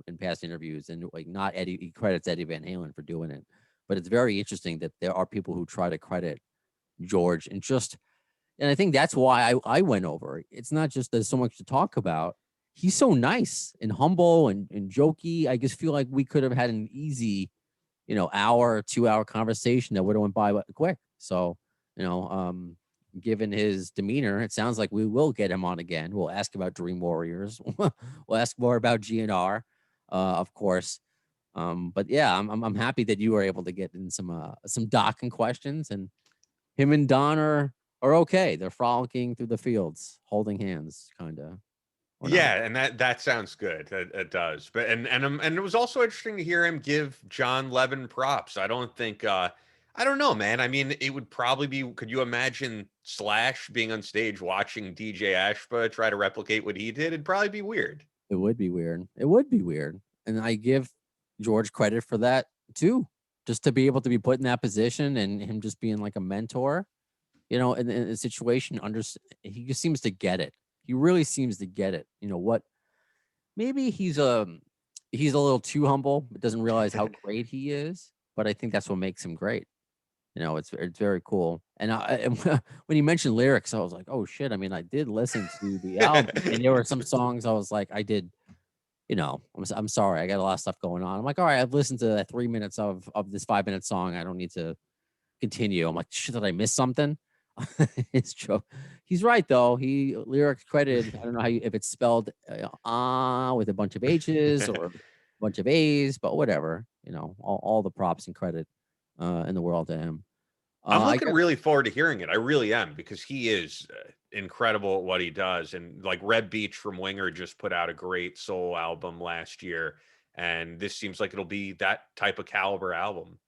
in past interviews, and like not Eddie. He credits Eddie Van Halen for doing it, but it's very interesting that there are people who try to credit George and I think that's why I went over. It's not just there's so much to talk about. He's so nice and humble and jokey. I just feel like we could have had an easy, hour or 2 hour conversation that would have went by quick. So, given his demeanor, it sounds like we will get him on again. We'll ask about Dream Warriors. We'll ask more about GNR, of course. But yeah, I'm happy that you were able to get in some Dokken questions, and him and Don are okay. They're frolicking through the fields, holding hands, kind of. Yeah, and that sounds good. It does. But and it was also interesting to hear him give John Levin props. I don't think I don't know, man. I mean, it would probably be, could you imagine Slash being on stage watching DJ Ashba try to replicate what he did? It'd probably be weird. It would be weird. It would be weird. And I give George credit for that too. Just to be able to be put in that position and him just being like a mentor, in a situation, he just seems to get it. He really seems to get it. What? Maybe he's a little too humble, but doesn't realize how great he is. But I think that's what makes him great. It's very cool. And when you mentioned lyrics, I was like, oh shit. I mean, I did listen to the album, and there were some songs I was like, I did. I'm sorry, I got a lot of stuff going on. I'm like, all right, I've listened to that 3 minutes of this 5 minute song. I don't need to continue. I'm like, shit, did I miss something? It's true. He's right though. He lyrics credited. I don't know if it's spelled with a bunch of H's or a bunch of A's, but whatever. All the props and credit in the world to him. I'm looking really forward to hearing it. I really am, because he is incredible at what he does. And like Red Beach from Winger just put out a great soul album last year, and this seems like it'll be that type of caliber album.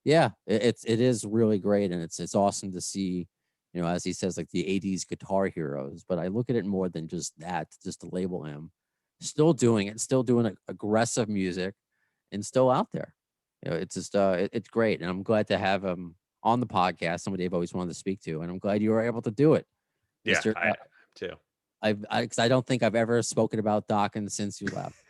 Yeah, it is really great, and it's awesome to see, as he says, like the '80s guitar heroes. But I look at it more than just that, just to label him, still doing aggressive music, and still out there. It's just it's great, and I'm glad to have him on the podcast. Somebody I've always wanted to speak to, and I'm glad you were able to do it. Yeah, I am too. Because I don't think I've ever spoken about Dokken since you left.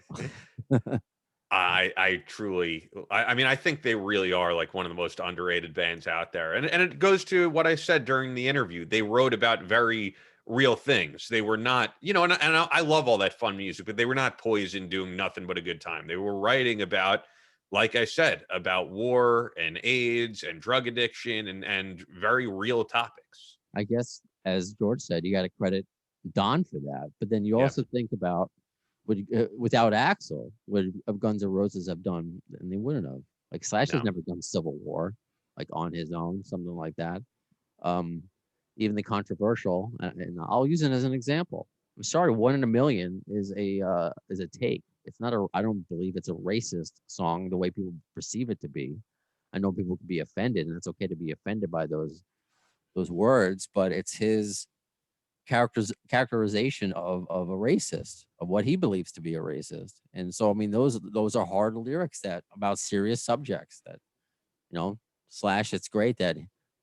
I truly, I mean, I think they really are like one of the most underrated bands out there. And it goes to what I said during the interview. They wrote about very real things. They were not, and I love all that fun music, but they were not poisoned doing nothing but a good time. They were writing about, like I said, about war and AIDS and drug addiction and very real topics. I guess, as George said, you got to credit Don for that. But then you also think about, without Axl, would Guns N' Roses have done? And they wouldn't have. Like Slash has never done Civil War, like on his own, something like that. Even the controversial, and I'll use it as an example. I'm sorry, 1 in a Million is a take. It's not I don't believe it's a racist song the way people perceive it to be. I know people can be offended, and it's okay to be offended by those words, but it's his characterization of a racist, of what he believes to be a racist. And so, I mean, those are hard lyrics that about serious subjects that, Slash, it's great that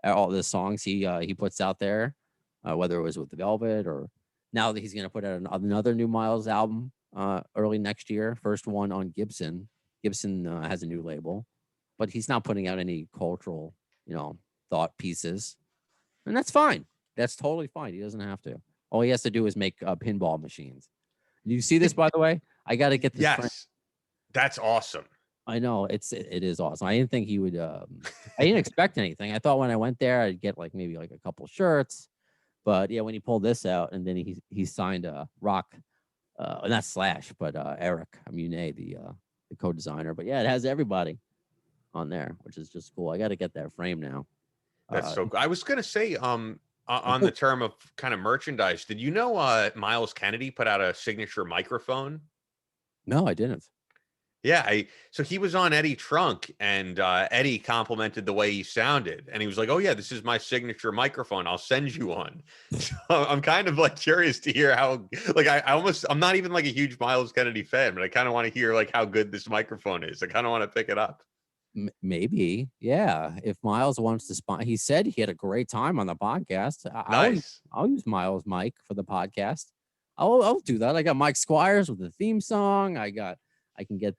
all the songs he puts out there, whether it was with the Velvet or now that he's going to put out another new Miles album early next year, first one on Gibson. Gibson has a new label, but he's not putting out any cultural, thought pieces, and that's fine. That's totally fine. He doesn't have to. All he has to do is make pinball machines. Do you see this, by the way? I got to get this. Yes, that's awesome. I know it is awesome. I didn't think he would. I didn't expect anything. I thought when I went there, I'd get maybe a couple shirts. But yeah, when he pulled this out, and then he signed a Rock, not Slash, but Eric Mune, the co-designer. But yeah, it has everybody on there, which is just cool. I got to get that frame now. That's so cool. I was gonna say, on the term of kind of merchandise, did you know Miles Kennedy put out a signature microphone? No, I didn't. Yeah, so he was on Eddie Trunk, and Eddie complimented the way he sounded, and he was like, "Oh yeah, this is my signature microphone. I'll send you one." So I'm kind of like curious to hear how, like, I'm not even like a huge Miles Kennedy fan, but I kind of want to hear like how good this microphone is. I kind of want to pick it up. Maybe, yeah. If Miles wants to he said he had a great time on the podcast. Nice. I'll use Miles' mic for the podcast. I'll do that. I got Mike Squires with the theme song. I can get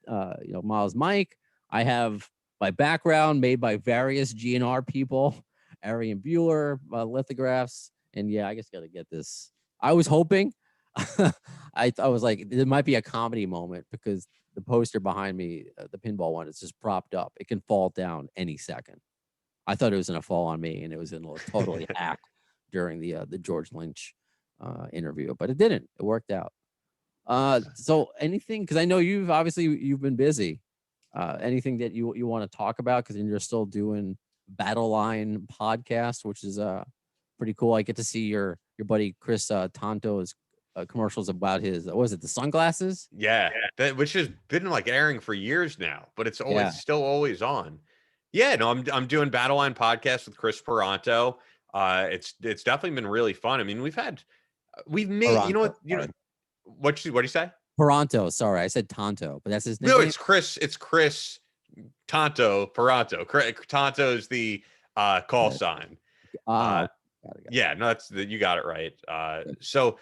Miles' mic. I have my background made by various GNR people, Arian Bueller, lithographs, and yeah, I just got to get this. I was hoping, I was like, there might be a comedy moment because the poster behind me, the pinball one, it's just propped up. It can fall down any second. I thought it was gonna fall on me, and it was gonna totally hack during the George Lynch interview, but it didn't. It worked out. So anything, because I know you've been busy. Anything that you want to talk about, because you're still doing Battle Line podcast, which is pretty cool. I get to see your buddy Chris Tonto's commercials about his, what was it, the sunglasses? Yeah, which has been like airing for years now, but it's always still always on. Yeah, no, I'm doing Battle Line podcast with Chris Peranto. It's definitely been really fun. I mean, we've made Peranto, what do you say? Peranto, sorry, I said Tonto, but that's his name. No, it's Chris Tonto Peranto. Tonto is the call sign. Got it. Yeah, no, you got it right. So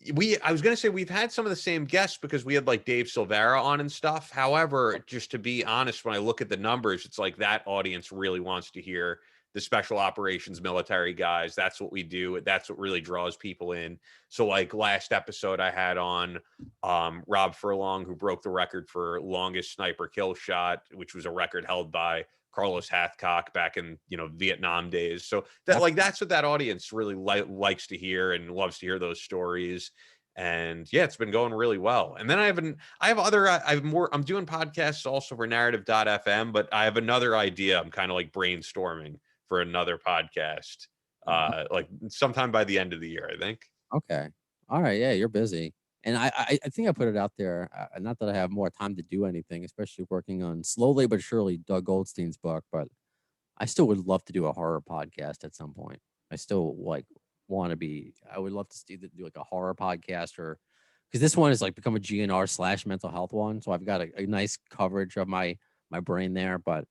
I was gonna say we've had some of the same guests because we had like Dave Silvera on and stuff. However, just to be honest, when I look at the numbers, it's like that audience really wants to hear the special operations military guys. That's what we do. That's what really draws people in. So like last episode I had on Rob Furlong, who broke the record for longest sniper kill shot, which was a record held by Carlos Hathcock back in Vietnam days. So that's what that audience really likes to hear and loves to hear those stories. And yeah, it's been going really well. And then I'm doing podcasts also for narrative.fm, but I have another idea. I'm kind of like brainstorming for another podcast, like sometime by the end of the year, I think. Okay. All right. Yeah, you're busy. And I think I put it out there, not that I have more time to do anything, especially working on slowly but surely Doug Goldstein's book, but I still would love to do a horror podcast at some point. I still I would love to do like a horror podcast, or because this one is like become a GNR / mental health one. So I've got a nice coverage of my brain there, but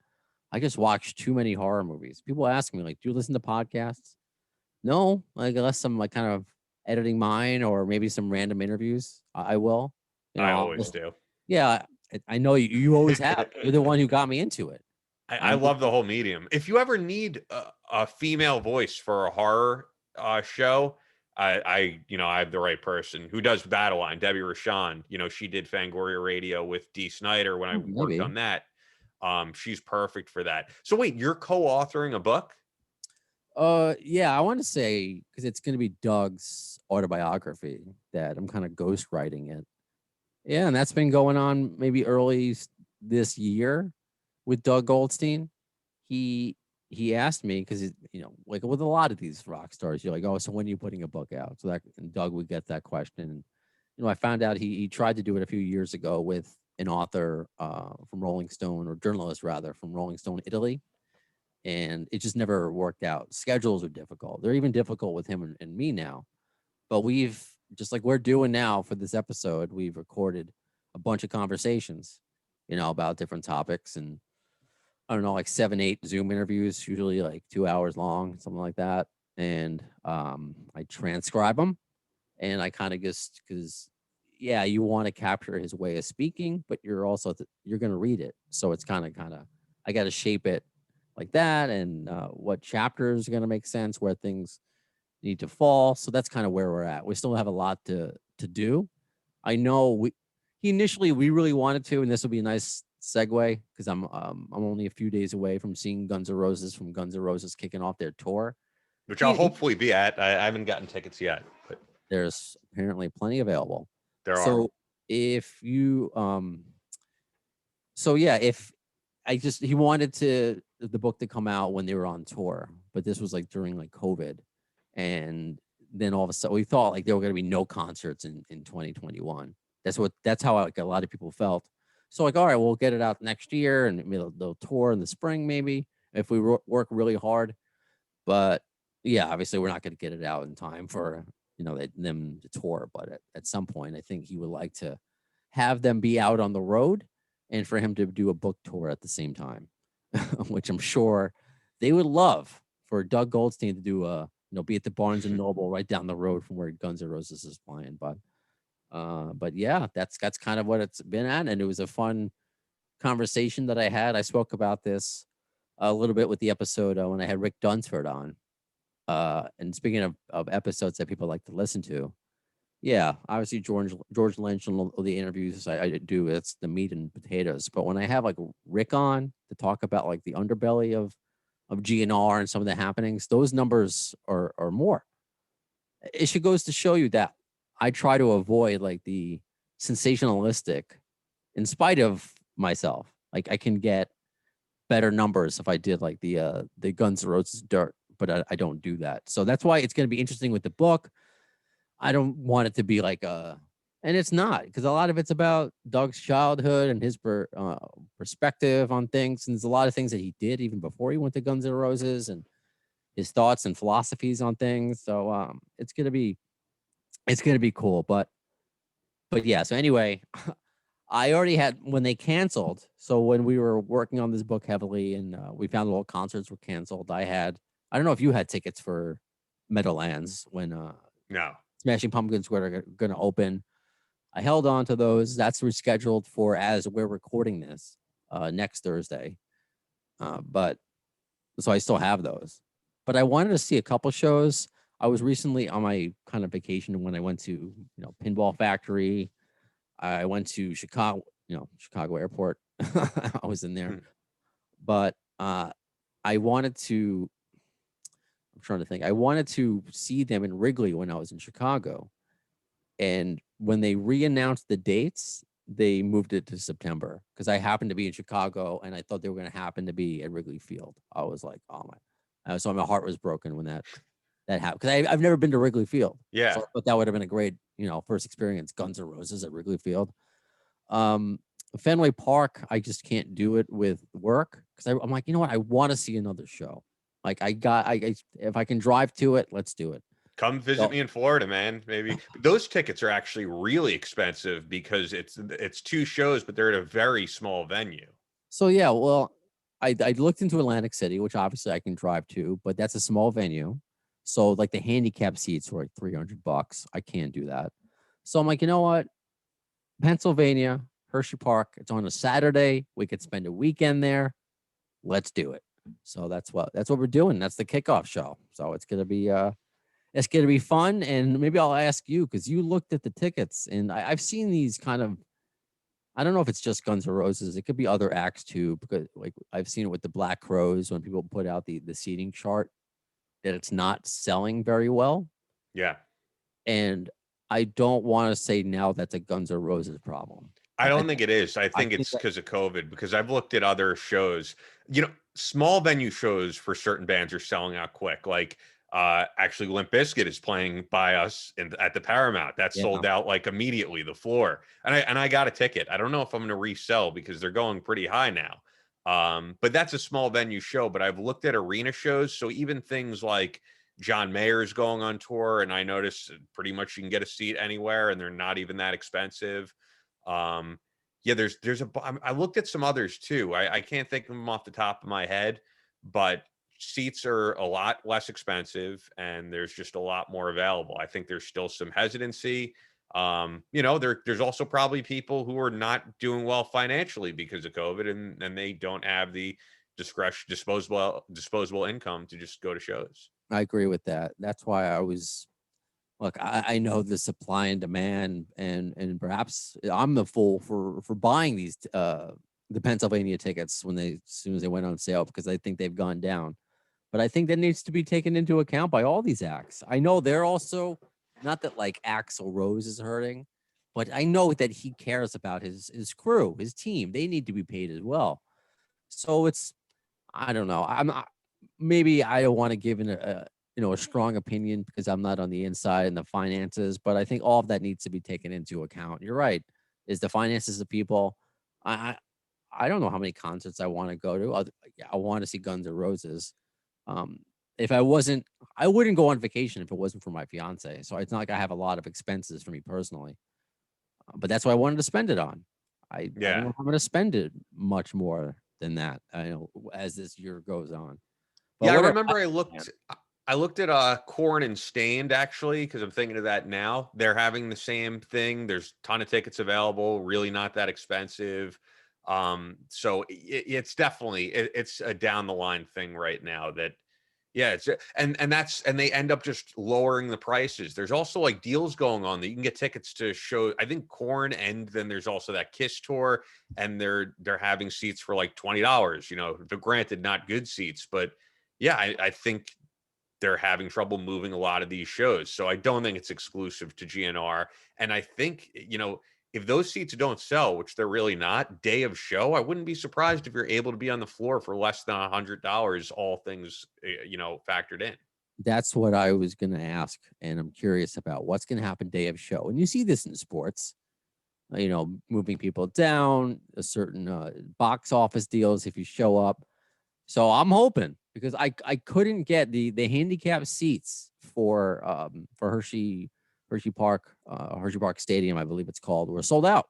I just watch too many horror movies. People ask me like, do you listen to podcasts? No, like unless I'm like kind of editing mine or maybe some random interviews, I will. I always do. Yeah, I know you always have. You're the one who got me into it. I love the whole medium. If you ever need a female voice for a horror show, I have the right person who does Battle Line, Debbie Rashan. She did Fangoria Radio with Dee Snider when I worked on that. She's perfect for that. So wait, you're co-authoring a book? Yeah, I want to say, because it's going to be Doug's autobiography that I'm kind of ghostwriting it. Yeah, and that's been going on maybe early this year with Doug Goldstein. He asked me because like with a lot of these rock stars, you're like, oh, so when are you putting a book out? So and Doug would get that question. And, I found out he tried to do it a few years ago with an author from Rolling Stone, or journalist rather, from Rolling Stone Italy. And it just never worked out. Schedules are difficult. They're even difficult with him and me now. But we've, just like we're doing now for this episode, we've recorded a bunch of conversations, about different topics. And I don't know, like 7, 8 Zoom interviews, usually like 2 hours long, something like that. And I transcribe them. And I kind of just, because, yeah, you want to capture his way of speaking, but you're also, you're going to read it. So it's kind of, I got to shape it like that, and what chapters are going to make sense, where things need to fall. So that's kind of where we're at. We still have a lot to do. I know we really wanted to, and this will be a nice segue because I'm only a few days away from seeing Guns N' Roses kicking off their tour, which I'll hopefully be at. I haven't gotten tickets yet, but there's apparently plenty available. There are. So if you he wanted the book to come out when they were on tour, but this was like during like COVID, and then all of a sudden we thought like there were going to be no concerts in 2021. That's how like a lot of people felt. So like, all right, we'll get it out next year, and maybe they'll tour in the spring, maybe if we work really hard. But yeah, obviously we're not going to get it out in time for them to tour. But at some point, I think he would like to have them be out on the road, and for him to do a book tour at the same time, which I'm sure they would love for Doug Goldstein to do be at the Barnes and Noble right down the road from where Guns N' Roses is playing. But yeah, that's kind of what it's been at, and it was a fun conversation that I had. I spoke about this a little bit with the episode when I had Rick Dunsford on. And speaking of episodes that people like to listen to, yeah, obviously George Lynch and all the interviews I do, it's the meat and potatoes. But when I have like Rick on to talk about like the underbelly of GNR and some of the happenings, those numbers are more. It should goes to show you that I try to avoid like the sensationalistic in spite of myself. Like I can get better numbers if I did like the Guns N' Roses dirt, but I don't do that. So that's why it's going to be interesting with the book. I don't want it to be like and it's not, because a lot of it's about Doug's childhood and his perspective on things. And there's a lot of things that he did even before he went to Guns N' Roses, and his thoughts and philosophies on things. So it's gonna be cool. But yeah. So anyway, I already had, when they canceled. So when we were working on this book heavily, and we found all concerts were canceled, I don't know if you had tickets for Meadowlands when No. Smashing Pumpkins were going to open. I held on to those. That's rescheduled for, as we're recording this, next Thursday. But so I still have those. But I wanted to see a couple shows. I was recently on my kind of vacation when I went to, Pinball Factory. I went to Chicago, Chicago Airport. I was in there. But I wanted to, I'm trying to think. I wanted to see them in Wrigley when I was in Chicago. And when they re-announced the dates, they moved it to September, because I happened to be in Chicago and I thought they were going to happen to be at Wrigley Field. I was like, oh my. So my heart was broken when that happened, because I've never been to Wrigley Field. Yeah. So I thought that would have been a great, first experience, Guns N' Roses at Wrigley Field. Fenway Park, I just can't do it with work, because I'm like, you know what? I want to see another show. Like if I can drive to it, let's do it. Come visit me in Florida, man. Maybe those tickets are actually really expensive because it's two shows, but they're at a very small venue. So yeah, well, I looked into Atlantic City, which obviously I can drive to, but that's a small venue. So like the handicap seats were like $300. I can't do that. So I'm like, you know what? Pennsylvania, Hershey Park. It's on a Saturday. We could spend a weekend there. Let's do it. So that's what we're doing. That's the kickoff show. So it's gonna be fun. And maybe I'll ask you, because you looked at the tickets, and I've seen these kind of, I don't know if it's just Guns N' Roses. It could be other acts too, because like I've seen it with the Black Crowes when people put out the seating chart, that it's not selling very well. Yeah. And I don't want to say now that's a Guns N' Roses problem. I don't think it is. I think it's because of COVID, because I've looked at other shows, small venue shows for certain bands are selling out quick. Like actually Limp Bizkit is playing by us at the Paramount. That sold out like immediately, the floor. And I got a ticket. I don't know if I'm going to resell because they're going pretty high now. But that's a small venue show. But I've looked at arena shows. So even things like John Mayer is going on tour, and I noticed pretty much you can get a seat anywhere, and they're not even that expensive. Yeah, I looked at some others too. I can't think of them off the top of my head, but seats are a lot less expensive and there's just a lot more available. I think there's still some hesitancy. There's also probably people who are not doing well financially because of COVID, and they don't have the disposable income to just go to shows. I agree with that. That's why I know the supply and demand, and perhaps I'm the fool for buying these the Pennsylvania tickets as soon as they went on sale, because I think they've gone down. But I think that needs to be taken into account by all these acts. I know they're also, not that like Axl Rose is hurting, but I know that he cares about his crew, his team. They need to be paid as well. So I don't know. Maybe I don't want to give a strong opinion because I'm not on the inside and the finances, but I think all of that needs to be taken into account. You're right. Is the finances of people. I I don't know how many concerts I want to go to. Yeah, I want to see Guns N' Roses. Um, if I wasn't, I wouldn't go on vacation if it wasn't for my fiance. So it's not like I have a lot of expenses for me personally. But that's what I wanted to spend it on. I don't Yeah. know how I'm going to spend it much more than that. I know as this year goes on. But Yeah, I whatever. remember Man, I looked at Corn and Stained actually because I'm thinking of that now. They're having the same thing. There's a ton of tickets available, really not that expensive. So it's definitely it's a down the line thing right now that yeah, it's and they end up just lowering the prices. There's also like deals going on that you can get tickets to show. I think Corn, and then there's also that Kiss tour, and they're having seats for like $20. You know, they're granted not good seats, but yeah, I think they're having trouble moving a lot of these shows. So I don't think it's exclusive to GNR. And I think, you know, if those seats don't sell, which they're really not, day of show, I wouldn't be surprised if you're able to be on the floor for less than $100, all things, you know, factored in. that's what I was going to ask. And I'm curious about what's going to happen day of show. And you see this in sports, you know, moving people down, a certain box office deals if you show up. So I'm hoping because I couldn't get the handicap seats for Hershey Park Stadium, I believe it's called, were sold out.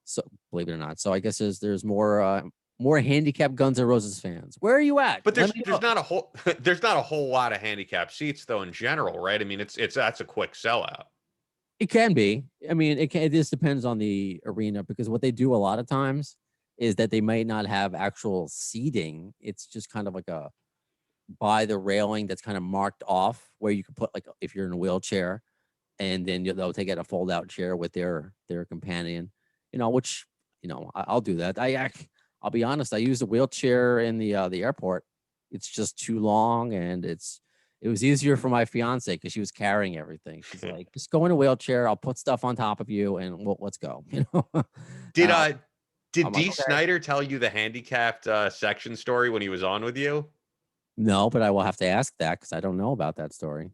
So believe it or not. So I guess there's more handicap Guns N' Roses fans. Where are you at? But Let me there's know. not a whole there's not a whole lot of handicap seats though in general, right? I mean, it's that's a quick sellout. It can be. I mean, it just depends on the arena because what they do a lot of times is that they might not have actual seating. It's just kind of like a by the railing that's kind of marked off where you can put like if you're in a wheelchair, and then they'll take out a fold out chair with their companion, you know, which you know I'll do that. I'll be honest. I use a wheelchair in the airport. It's just too long, and it was easier for my fiance because she was carrying everything. She's like, just go in a wheelchair. I'll put stuff on top of you, and let's go. You know. Did uh, did I'm like, D okay. Snyder tell you the handicapped section story when he was on with you? No, but I will have to ask that because I don't know about that story.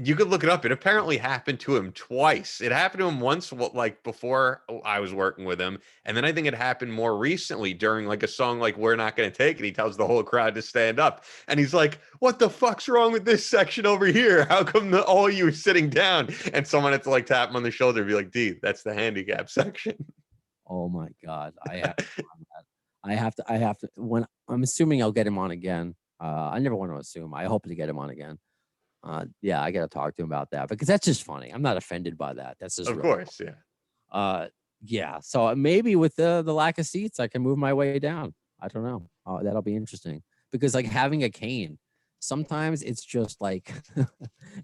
You could look it up. It apparently happened to him twice. It happened to him once, like before I was working with him, and then I think it happened more recently during like a song like "We're Not Gonna Take It." He tells the whole crowd to stand up, and he's like, "What the fuck's wrong with this section over here? How come all you are sitting down?" And someone had to like tap him on the shoulder and be like, "D, that's the handicap section." Oh my God. I have to when I'm assuming I'll get him on again. I never want to assume. I hope to get him on again. Yeah, I gotta talk to him about that because that's just funny. I'm not offended by that. That's just Of real. course, yeah. Uh yeah. So maybe with the lack of seats, I can move my way down. I don't know. That'll be interesting. Because like having a cane, sometimes it's just like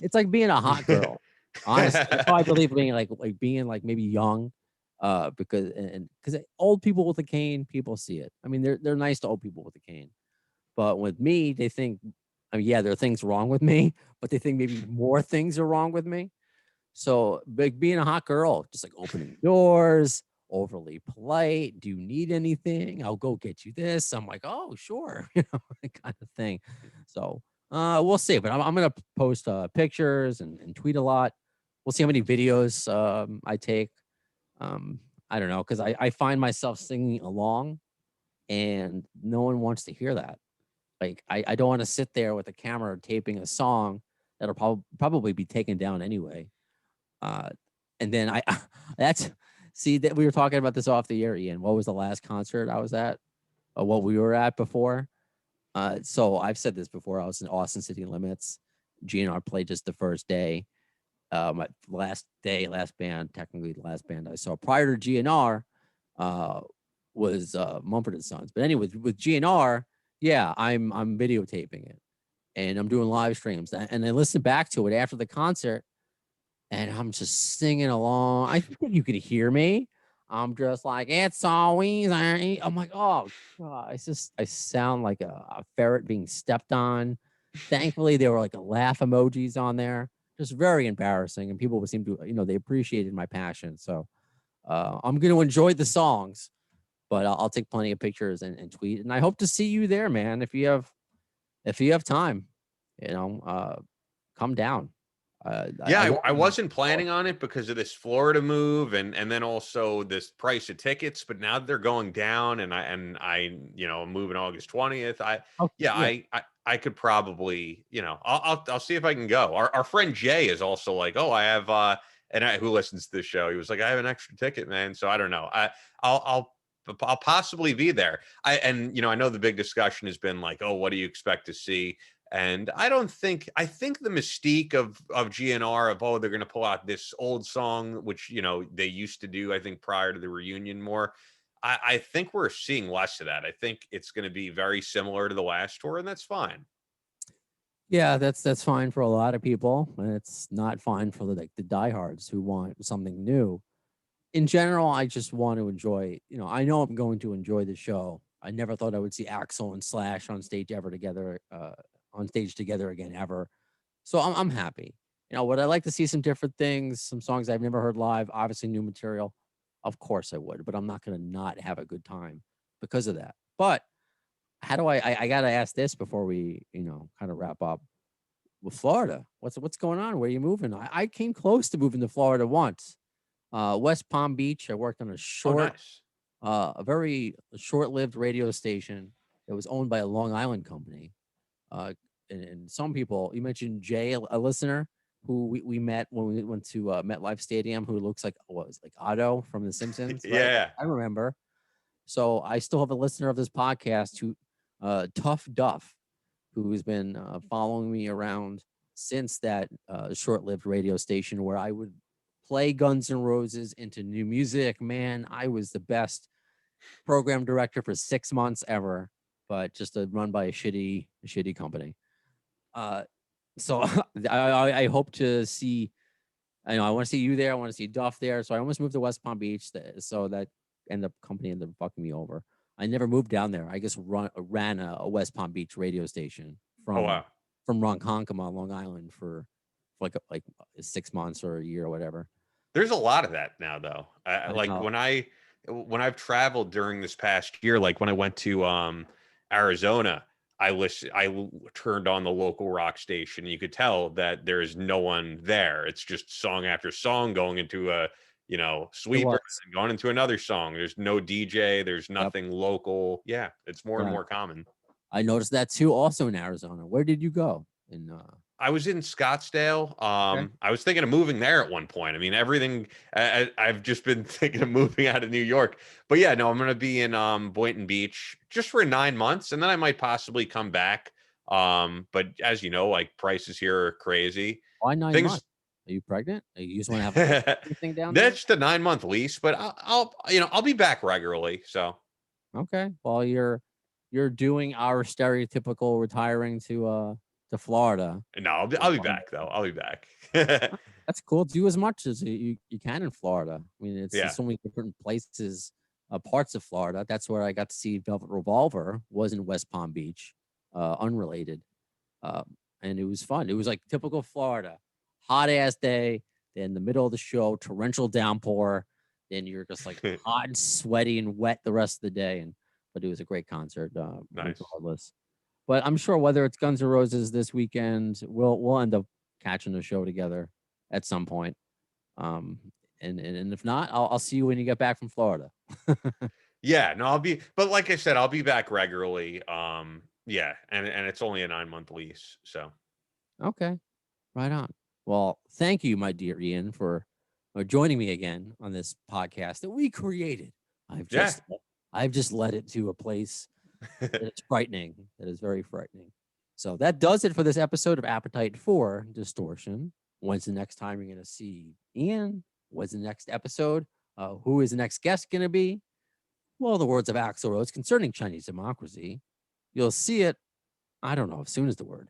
it's like being a hot girl. Honestly, that's how I believe being like being like maybe young. Because old people with a cane, people see it. I mean, they're nice to old people with a cane. But with me, they think, I mean, yeah, there are things wrong with me, but they think maybe more things are wrong with me. So, like being a hot girl, just like opening doors, overly polite. Do you need anything? I'll go get you this. I'm like, oh, sure, you know, that kind of thing. So, we'll see. But I'm gonna post pictures and tweet a lot. We'll see how many videos I take. Um, I don't know because I find myself singing along, and no one wants to hear that. Like I don't want to sit there with a camera taping a song that'll probably be taken down anyway. Uh, and then that's see that we were talking about this off the air, Ian. What was the last concert I was at? What we were at before? So I've said this before. I was in Austin City Limits. GNR played just the first day. My last day, last band, technically the last band I saw prior to GNR was Mumford and Sons. But anyway, with GNR, yeah, I'm videotaping it and I'm doing live streams. And I listened back to it after the concert, and I'm just singing along. I think you could hear me. I'm just like, it's always. I'm like, oh God, I sound like a ferret being stepped on. Thankfully, there were like a laugh emojis on there. Just very embarrassing, and people would seem to, you know, they appreciated my passion. So I'm going to enjoy the songs, but I'll take plenty of pictures and tweet. And I hope to see you there, man. If you have time, you know, come down. Yeah, I wasn't planning on it because of this Florida move and then also this price of tickets. But now that they're going down, and I I'm moving August 20th. I could probably I'll see if I can go. Our friend Jay is also like, oh, I have who listens to the show. He was like, I have an extra ticket, man. So I don't know. I'll possibly be there. I know the big discussion has been like, oh, what do you expect to see? And I think the mystique of GNR of, oh, they're going to pull out this old song, which, they used to do, I think, prior to the reunion more. I think we're seeing less of that. I think it's going to be very similar to the last tour, and that's fine. Yeah, that's fine for a lot of people, and it's not fine for the diehards who want something new. In general, I just want to enjoy, I know I'm going to enjoy the show. I never thought I would see Axl and Slash on stage together again ever. So I'm happy. Would I like to see some different things, some songs I've never heard live, obviously new material? Of course I would, but I'm not going to not have a good time because of that. But how do I got to ask this before we, kind of wrap up with Florida. What's going on? Where are you moving? I came close to moving to Florida once. West Palm Beach. I worked on a very short-lived radio station that was owned by a Long Island company. And some people, you mentioned Jay, a listener who we met when we went to MetLife Stadium, who looks like Otto from The Simpsons. Right? Yeah, I remember. So I still have a listener of this podcast who, Tough Duff, who's been following me around since that short-lived radio station where I would play Guns N' Roses into new music. Man, I was the best program director for 6 months ever, but just run by a shitty company. So I hope to see, I want to see you there. I want to see Duff there. So I almost moved to West Palm Beach. So that company ended up fucking me over. I never moved down there. I just ran a West Palm Beach radio station from Ronkonkoma, Long Island for like 6 months or a year or whatever. There's a lot of that now, though. When I've traveled during this past year, like when I went to Arizona, I turned on the local rock station. You could tell that there is no one there. It's just song after song going into a sweeper and going into another song. There's no DJ. There's nothing local. Yeah, it's more and more common. I noticed that too. Also in Arizona. Where did you go? I was in Scottsdale. I was thinking of moving there at one point. I mean, everything. I've just been thinking of moving out of New York. But yeah, no, I'm going to be in Boynton Beach just for 9 months, and then I might possibly come back. But as you know, like prices here are crazy. Why 9 months? Are you pregnant? You just want to have a thing down there? That's the 9-month lease, but I'll be back regularly. So okay, well you're doing our stereotypical retiring to Florida. No, I'll be back though. I'll be back. That's cool. Do as much as you can in Florida. I mean, it's so many different places, parts of Florida. That's where I got to see Velvet Revolver, was in West Palm Beach, unrelated. And it was fun. It was like typical Florida, hot ass day, then the middle of the show, torrential downpour. Then you're just like hot and sweaty and wet the rest of the day. But it was a great concert, nice. Regardless. But I'm sure whether it's Guns N' Roses this weekend, we'll end up catching the show together at some point. And if not, I'll see you when you get back from Florida. Yeah, no, but like I said, I'll be back regularly. Yeah, and it's only a 9-month lease. So okay, right on. Well, thank you, my dear Ian, for joining me again on this podcast that we created. I've just led it to a place that it's frightening. That is very frightening. So that does it for this episode of Appetite for Distortion. When's the next time you're going to see Ian? When's the next episode? Who is the next guest going to be? Well, the words of Axl Rose concerning Chinese democracy. You'll see it. I don't know if soon is the word.